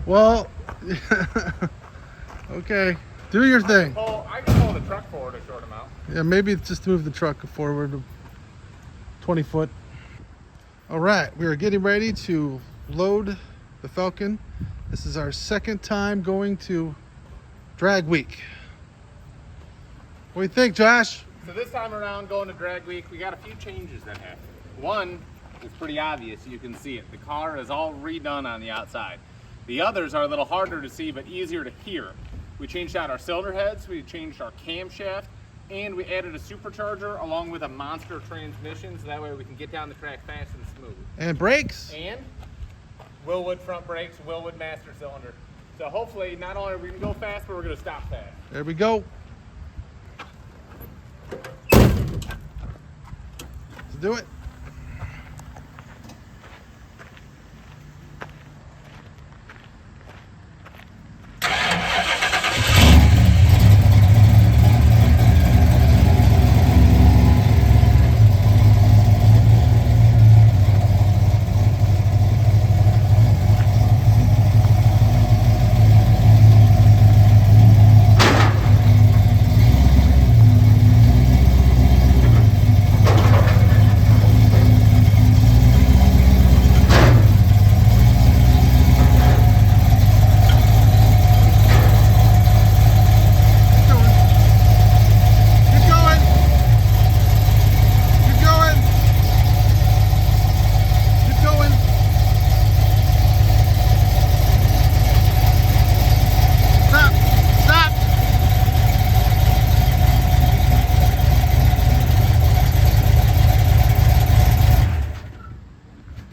Well, okay. Do your thing. I can pull the truck forward a short amount. Yeah, maybe just move the truck forward 20 foot. All right, we are getting ready to load the Falcon. This is our second time going to drag week. What do you think, Josh? So this time around going to drag week, we got a few changes that happened. One is pretty obvious, you can see it. The car is all redone on the outside. The others are a little harder to see but easier to hear. We changed out our cylinder heads, we changed our camshaft, and we added a supercharger along with a monster transmission, so that way we can get down the track fast and smooth. And brakes. And Wilwood front brakes, Wilwood master cylinder. So hopefully not only are we going to go fast, but we're going to stop fast. There we go. Let's do it.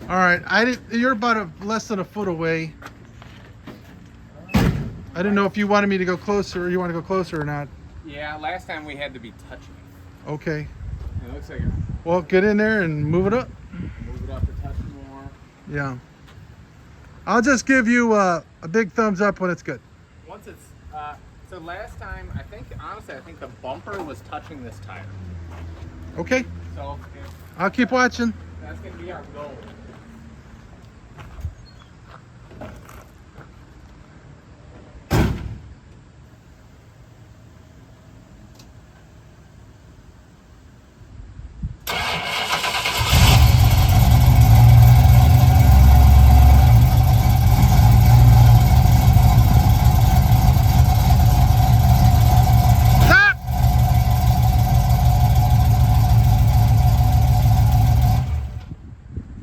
All right, you're about less than a foot away. I didn't know if you wanted me to go closer or you want to go closer or not. Yeah, last time we had to be touching. Okay. It looks like it. Well, get in there and move it up. Move it up a touch more. Yeah. I'll just give you a big thumbs up when it's good. Once it's, so last time, honestly, I think the bumper was touching this tire. Okay. So I'll keep watching. that's going to be our goal.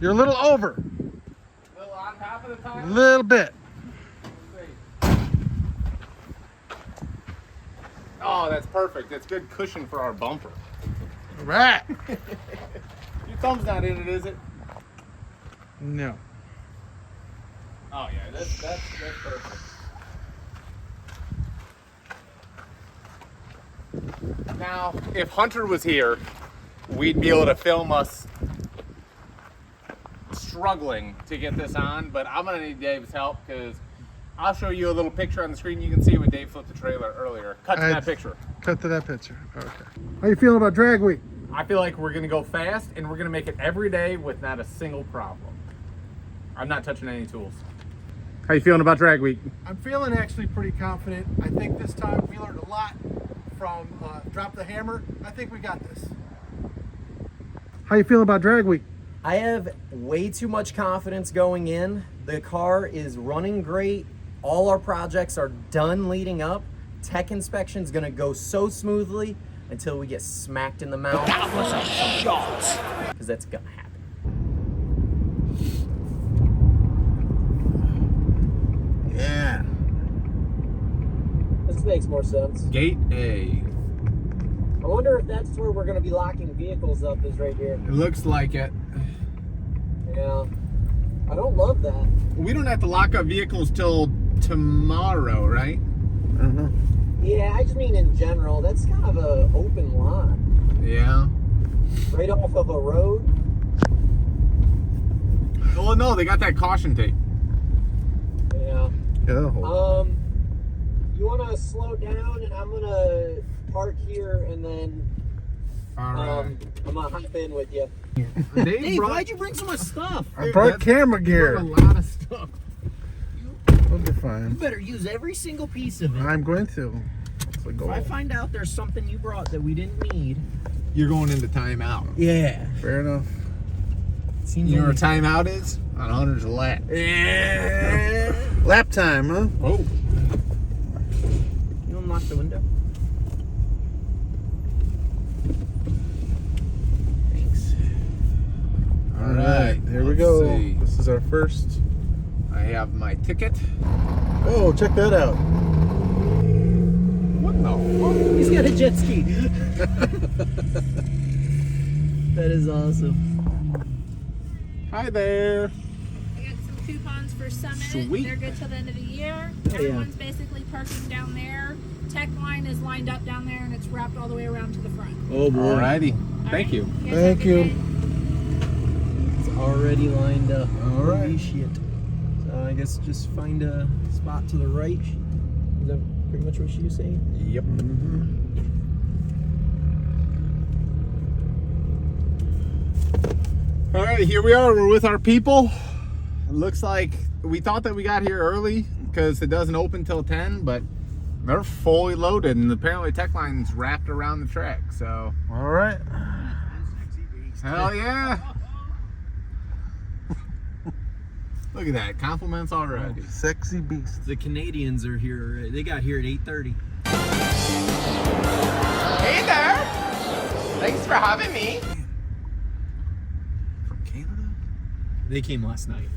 You're a little over. A little on top of the tire? A little bit. Oh, that's perfect. That's good cushion for our bumper. All right. Your thumb's not in it, is it? No. Oh yeah, that's perfect. Now, if Hunter was here, we'd be able to film us struggling to get this on, but I'm gonna need Dave's help because I'll show you a little picture on the screen. You can see when Dave flipped the trailer earlier. Cut to that picture. Cut to that picture. Okay. How you feeling about drag week? I feel like we're gonna go fast and we're gonna make it every day with not a single problem. I'm not touching any tools. How you feeling about drag week? I'm feeling actually pretty confident. I think this time we learned a lot from Drop the Hammer. I think we got this. How you feeling about drag week? I have way too much confidence going in. The car is running great. All our projects are done leading up. Tech inspection's gonna go so smoothly until we get smacked in the mouth. That was a shot! Because that's gonna happen. Yeah. This makes more sense. Gate A. I wonder if that's where we're gonna be locking vehicles up, is right here. It looks like it. Yeah. I don't love that. We don't have to lock up vehicles till tomorrow, right? Uh-huh. Yeah, I just mean in general. That's kind of a open lot. Yeah. Right off of a road. Well, no, they got that caution tape. Yeah. Oh. You wanna slow down and I'm gonna park here and then All right. I'm gonna hop in with you. Dave, Why'd you bring so much stuff? I brought camera gear. A lot of stuff. Those are You fine. better use every single piece of it. I'm going to. It's a If goal. I find out there's something you brought that we didn't need. You're going into timeout. Yeah. Fair enough. Seems You know like what timeout is? On 100's a lap. Yeah. Lap time, huh? Oh. You unlock the window? Thanks. All right, here we let's go. see. This is our first. I have my ticket. Oh, check that out. What the fuck? He's got a jet ski. That is awesome. Hi there. I got some coupons for Summit. Sweet. They're good till the end of the year. yeah. Everyone's basically parking down there. Tech line is lined up down there and it's wrapped all the way around to the front. Oh boy. Alrighty. All Thank right? you. guys have a Thank good you. day. It's already lined up. All right. Holy shit. So I guess just find a spot to the right. Is that pretty much what she was saying? Yep. All right, here we are. We're with our people. It looks like we thought that we got here early because it doesn't open till 10, but they're fully loaded, and apparently tech line's wrapped around the track. So, All right. hell yeah! Look at that, compliments already. Sexy beast. The Canadians are here. They got here at 8:30. Hey there! Thanks for having me. From Canada? They came last night.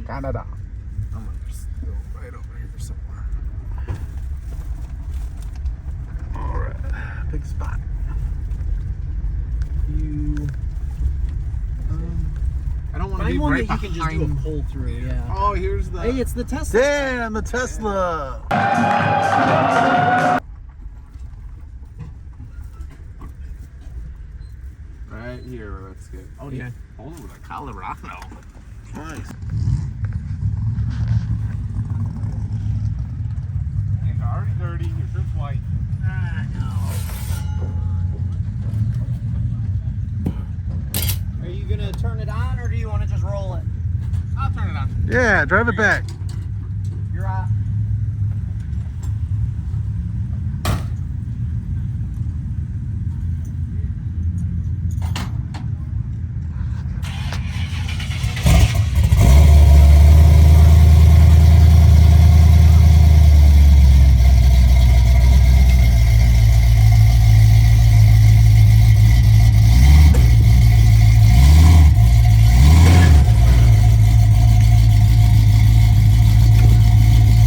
Canada. I'm gonna just go right over here somewhere. All right. Big spot. You I don't want to find be one right that you can just do a behind- pull through. Yeah. Oh, here's the. Hey, it's the Tesla. Damn, the Tesla. Right here, let's get. Oh, Yeah. Oh, the Colorado. Nice. Hands are already dirty. Your shirt's white. Are you gonna turn it on, or do you want to just roll it? I'll turn it on. Yeah, drive it back. You're out.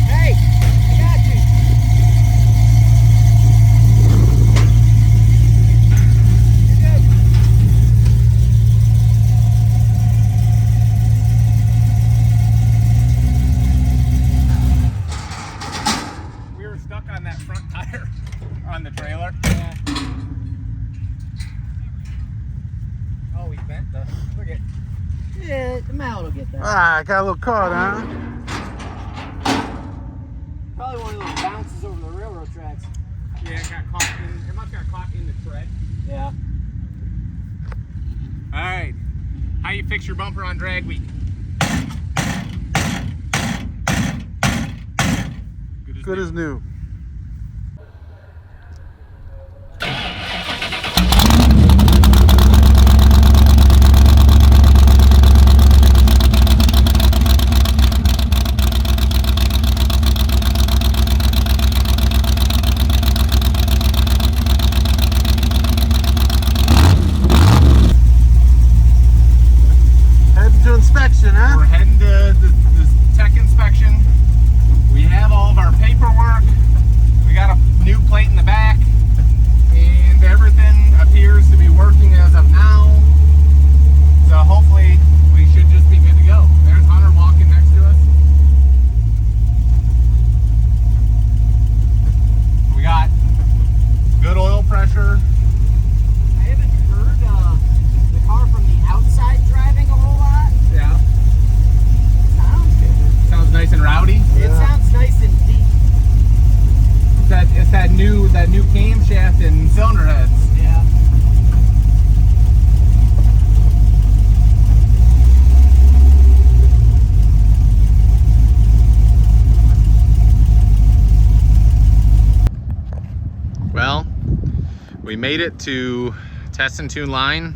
Hey, I got you. You're good. We were stuck on that front tire on the trailer. Yeah. Oh, we bent the. Look at. Yeah, the mallet will get that. Ah, got a little caught, huh? Probably one of those bounces over the railroad tracks. Yeah, it got caught in. It must got caught in the tread. Yeah. All right. How you fix your bumper on drag week? Good as new. Heading to inspection, huh? We're heading to the tech inspection. We have all of our paperwork. We got a new plate in the back, and everything appears to be working as of now. So hopefully we should just be good to go. There's Hunter walking next to us. We got good oil pressure. I haven't heard the car from the outside driving a whole lot. Yeah. Sounds good. Sounds nice and rowdy. It sounds nice and deep. It's that new camshaft and cylinder heads. Yeah. We made it to test and tune line.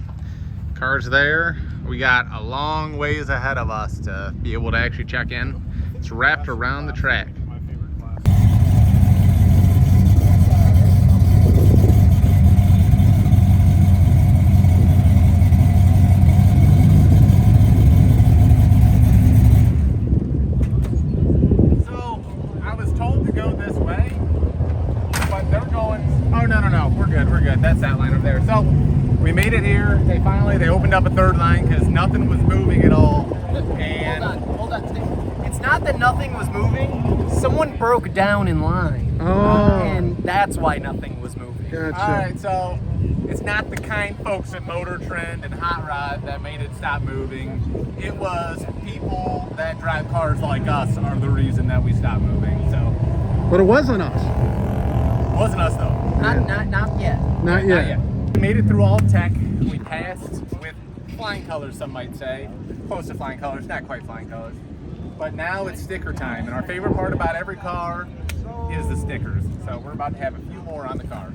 Car's there. We got a long ways ahead of us to be able to actually check in. It's wrapped around the track. So I was told to go this way, but they're going, oh no, we're good. That's that line over there. So we made it here. They opened up a third line because nothing was moving at all. And Hold on. It's not that nothing was moving. Someone broke down in line. Oh. And that's why nothing was moving. Gotcha. all right, so it's not the kind folks at Motor Trend and Hot Rod that made it stop moving. It was people that drive cars like us are the reason that we stopped moving. So But it wasn't us. it wasn't us though. Not yet. Not yet. We made it through all tech. We passed with flying colors, some might say. Close to flying colors, not quite flying colors. But now it's sticker time, and our favorite part about every car is the stickers. So we're about to have a few more on the car.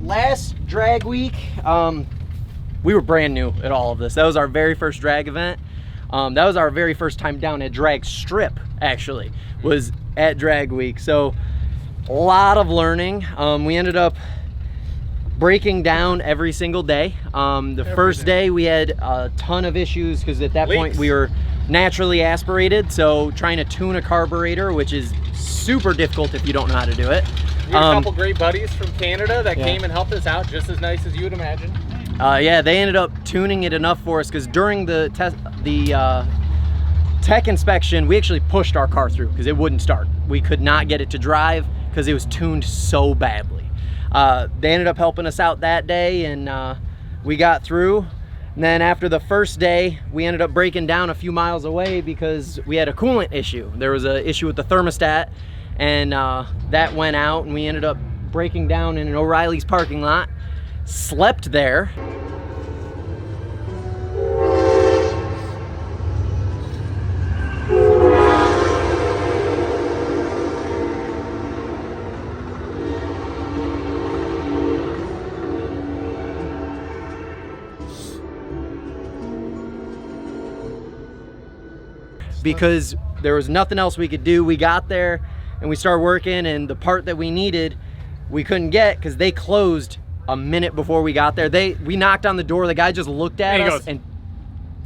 Last drag week, we were brand new at all of this. That was our very first drag event. That was our very first time down at Drag Strip, actually, was at drag week. So a lot of learning. We ended up breaking down every single day. The first day we had a ton of issues because at that point we were naturally aspirated. So trying to tune a carburetor, which is super difficult if you don't know how to do it. We had a couple great buddies from Canada that came and helped us out, just as nice as you would imagine. Yeah, they ended up tuning it enough for us because during the tech inspection, we actually pushed our car through because it wouldn't start. We could not get it to drive because it was tuned so badly. They ended up helping us out that day, and we got through. And then after the first day, we ended up breaking down a few miles away because we had a coolant issue. There was an issue with the thermostat, and that went out, and we ended up breaking down in an O'Reilly's parking lot. Slept there. Because there was nothing else we could do. We got there and we started working, and the part that we needed we couldn't get because they closed a minute before we got there. We knocked on the door, the guy just looked at us and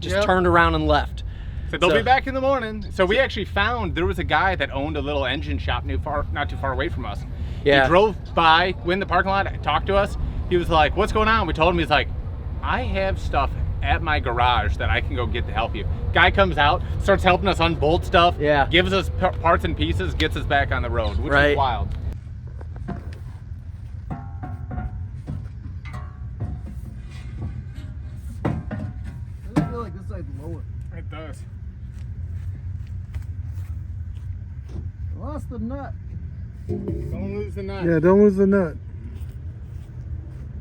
just turned around and left. So they'll be back in the morning. So we actually found there was a guy that owned a little engine shop not too far away from us. Yeah. He drove by, went in the parking lot, talked to us. He was like, what's going on? We told him, he's like, I have stuff at my garage that I can go get to help you. Guy comes out, starts helping us unbolt stuff, gives us parts and pieces, gets us back on the road, which is wild. I feel like this side's lower. It does. I lost the nut. Don't lose the nut. Yeah, don't lose the nut.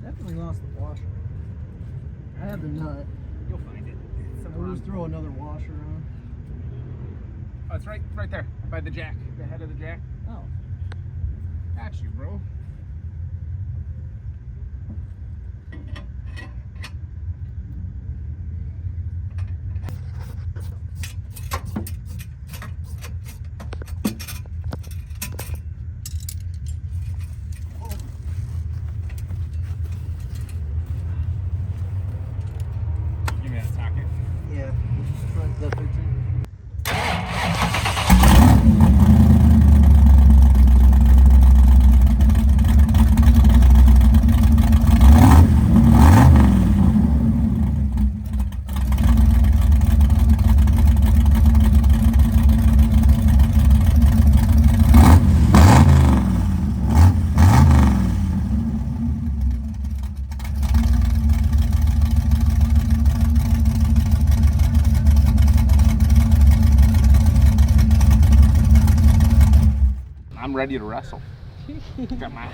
Definitely lost the washer. I have the nut. You'll find it. I'll just throw another washer on. Oh, it's right there, by the jack, the head of the jack. Oh. Got you, bro. Give me that socket. Yeah. The 13. ready to wrestle. got my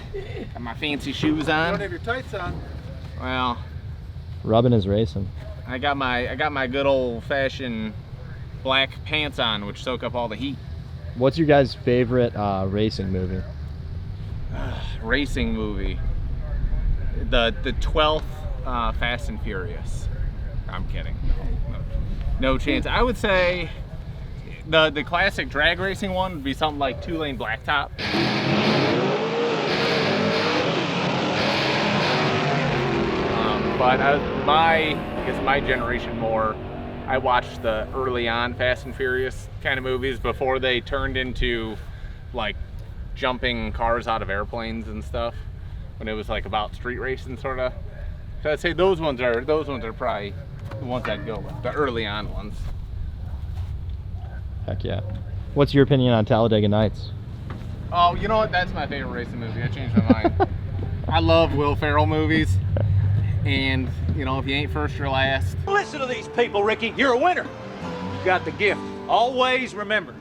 fancy shoes on. You don't have your tights on. Well, Rubbing is racing. I got my good old fashioned black pants on, which soak up all the heat. What's your guys' favorite racing movie? Racing movie. The 12th Fast and Furious. I'm kidding. No chance. I would say the classic drag racing one would be something like 2-lane blacktop. But I guess my generation more, I watched the early on Fast and Furious kind of movies before they turned into like jumping cars out of airplanes and stuff, when it was like about street racing sort of. So I'd say those ones are probably the ones I'd go with, the early on ones. Heck yeah. What's your opinion on Talladega Nights? Oh, you know what? That's my favorite racing movie. I changed my mind. I love Will Ferrell movies. And, you know, if you ain't first, you're last. Listen to these people, Ricky. You're a winner. You got the gift. Always remember,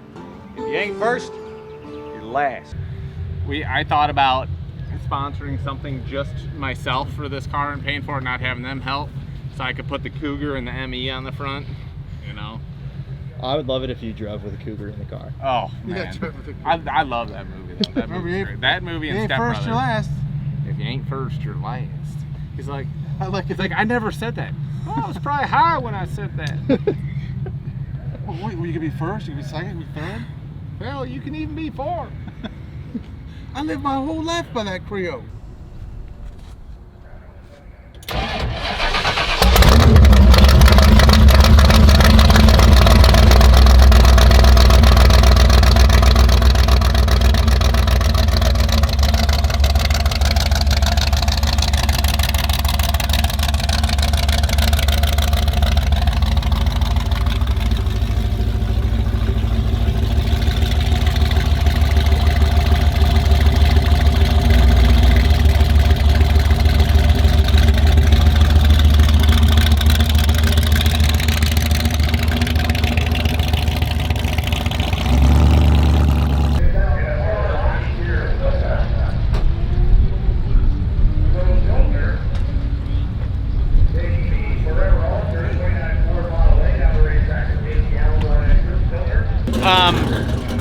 if you ain't first, you're last. I thought about sponsoring something just myself for this car and paying for it, not having them help, so I could put the Cougar and the ME on the front, you know. I would love it if you drove with a Cougar in the car. Oh, You man. got drove with a I love that movie, though. That movie's great. That movie and Step Brothers. First, you're last. If you ain't first, you're last. He's like, I never said that. Oh, I was probably high when I said that. Well, you could be first, you could be second, you could be third. Well, you can even be fourth. I lived my whole life by that Creo.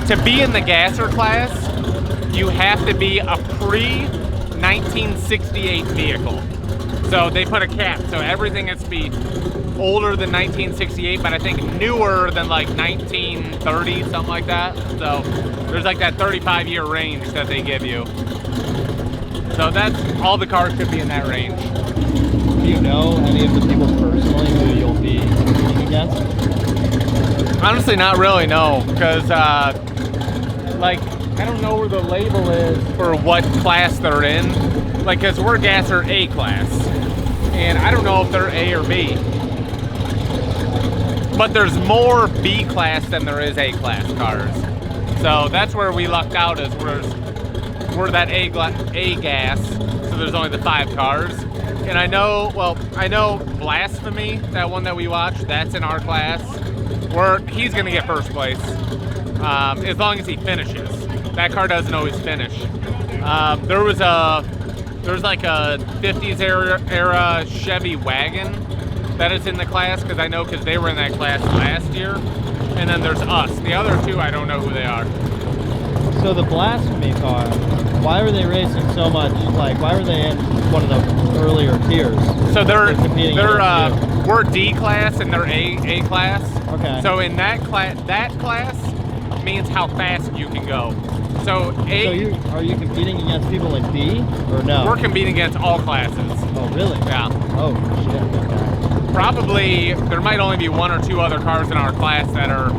To be in the gasser class, you have to be a pre-1968 vehicle. So they put a cap, so everything has to be older than 1968, but I think newer than like 1930, something like that. So there's like that 35-year range that they give you. So that's all the cars could be in that range. Do you know any of the people personally who you'll be competing against? Honestly, not really, no, because like, I don't know where the label is for what class they're in. Like, because we're gasser A class, and I don't know if they're A or B. But there's more B class than there is A class cars. So that's where we lucked out, is we're that A gas, so there's only the 5 cars. And I know Blasphemy, that one that we watched, that's in our class. He's gonna get first place, as long as he finishes. That car doesn't always finish. There was like a 50s era Chevy wagon that is in the class, because they were in that class last year. And then there's us. The other 2, I don't know who they are. So the Blasphemy car, why were they racing so much? Like, why were they in one of the earlier tiers? So they're competing we're D class and they're A class. Okay. So in that class means how fast you can go. So are you competing against people in B or no? We're competing against all classes. Oh really? Yeah. Oh shit. Okay. Probably there might only be 1 or 2 other cars in our class that are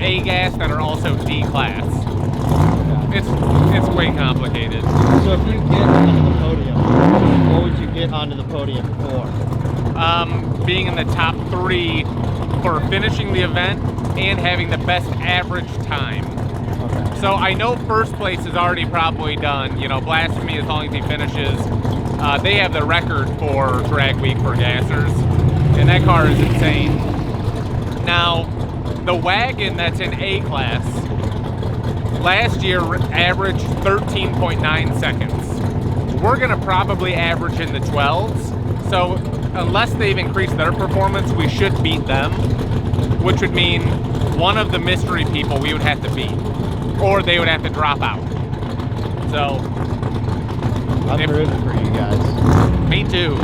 A gas that are also D class. Okay. It's way complicated. So if you get onto the podium, what would you get onto the podium for? Being in the top 3 for finishing the event and having the best average time. Okay. So I know first place is already probably done. You know, Blasphemy, as long as he finishes, they have the record for drag week for gassers, and that car is insane. Now, the wagon that's in A class, last year averaged 13.9 seconds. We're gonna probably average in the 12s. So unless they've increased their performance, we should beat them, which would mean one of the mystery people we would have to beat, or they would have to drop out. So I'm rooting for you guys. me too.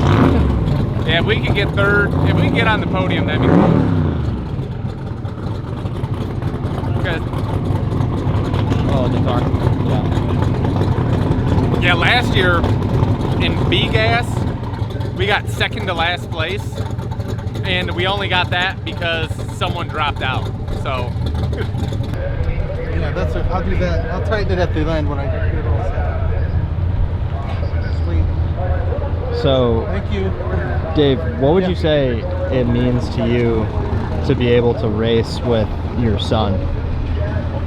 Yeah, if we can get third, if we can get on the podium, that'd be cool. Good. Oh, the car. Yeah. Yeah, last year in B gas, we got second to last place, and we only got that because someone dropped out. So Yeah, I'll do that. I'll tighten it at the end when I get it all set. Sweet. So, Thank you. Dave, what would you say it means to you to be able to race with your son?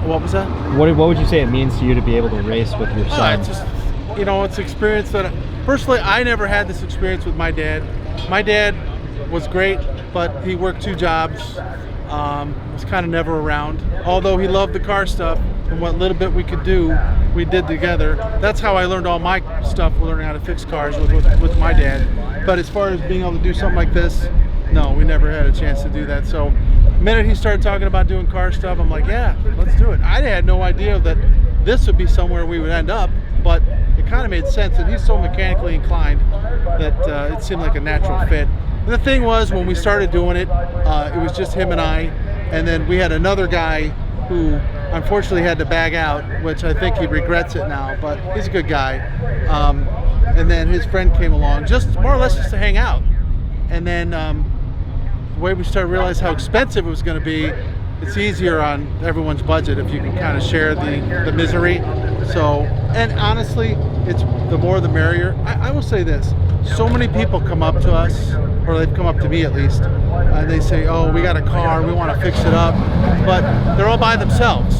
What was that? What would you say it means to you to be able to race with your son? It's just, you know, it's experience that, personally, I never had this experience with my dad. My dad was great, but he worked 2 jobs, was kind of never around. Although he loved the car stuff, and what little bit we could do, we did together. That's how I learned all my stuff, learning how to fix cars with my dad. But as far as being able to do something like this, no, we never had a chance to do that. So the minute he started talking about doing car stuff, I'm like, yeah, let's do it. I had no idea that this would be somewhere we would end up, but it kind of made sense. And he's so mechanically inclined that it seemed like a natural fit. And the thing was, when we started doing it, it was just him and I. And then we had another guy who unfortunately had to bag out, which I think he regrets it now, but he's a good guy. And then his friend came along, just more or less just to hang out. And then the way we started to realize how expensive it was going to be, it's easier on everyone's budget if you can kind of share the misery. So, and honestly, it's the more the merrier. I will say this, so many people come up to us, or they've come up to me at least, and they say, oh, we got a car, we want to fix it up, but they're all by themselves.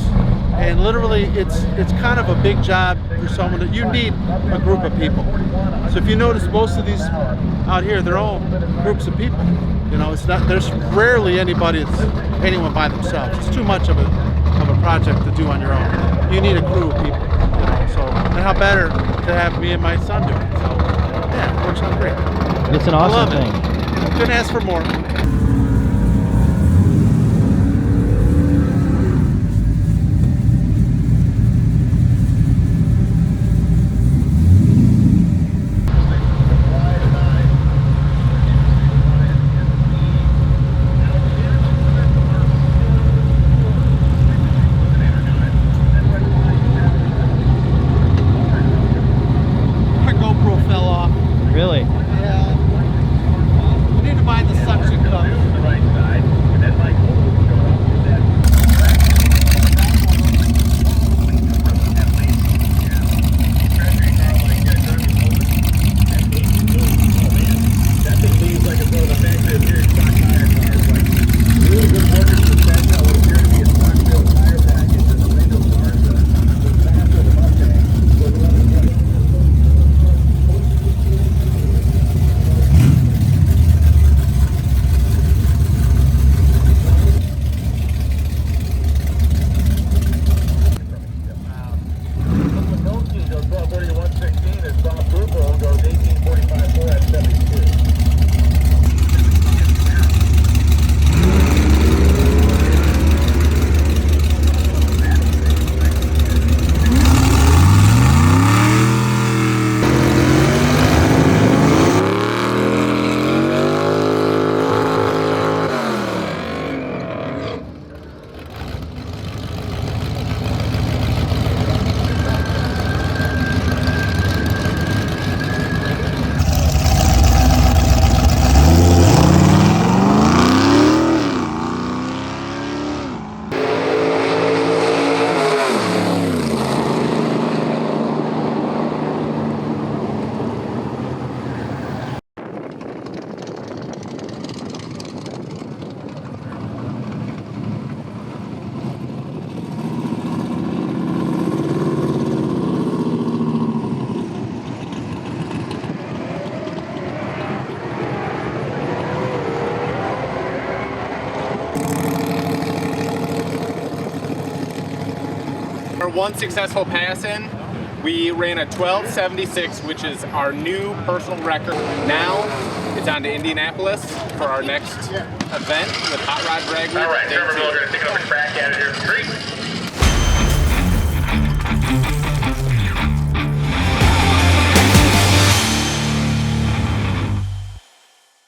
And literally, it's kind of a big job for someone that you need a group of people. So if you notice, most of these out here, they're all groups of people. You know, it's not. There's rarely anyone by themselves. It's too much of a project to do on your own. You need a crew of people. You know, so and how better to have me and my son do it. So yeah, it works out great. It's an I awesome love thing. it. Couldn't ask for more. Really? Yeah. We need to buy the suction cup. our one successful pass in, we ran a 12:76, which is our new personal record. Now it's on to Indianapolis for our next event with Hot Rod Drag Week. All right, Trevor Miller going to pick up a crack at it here. 3,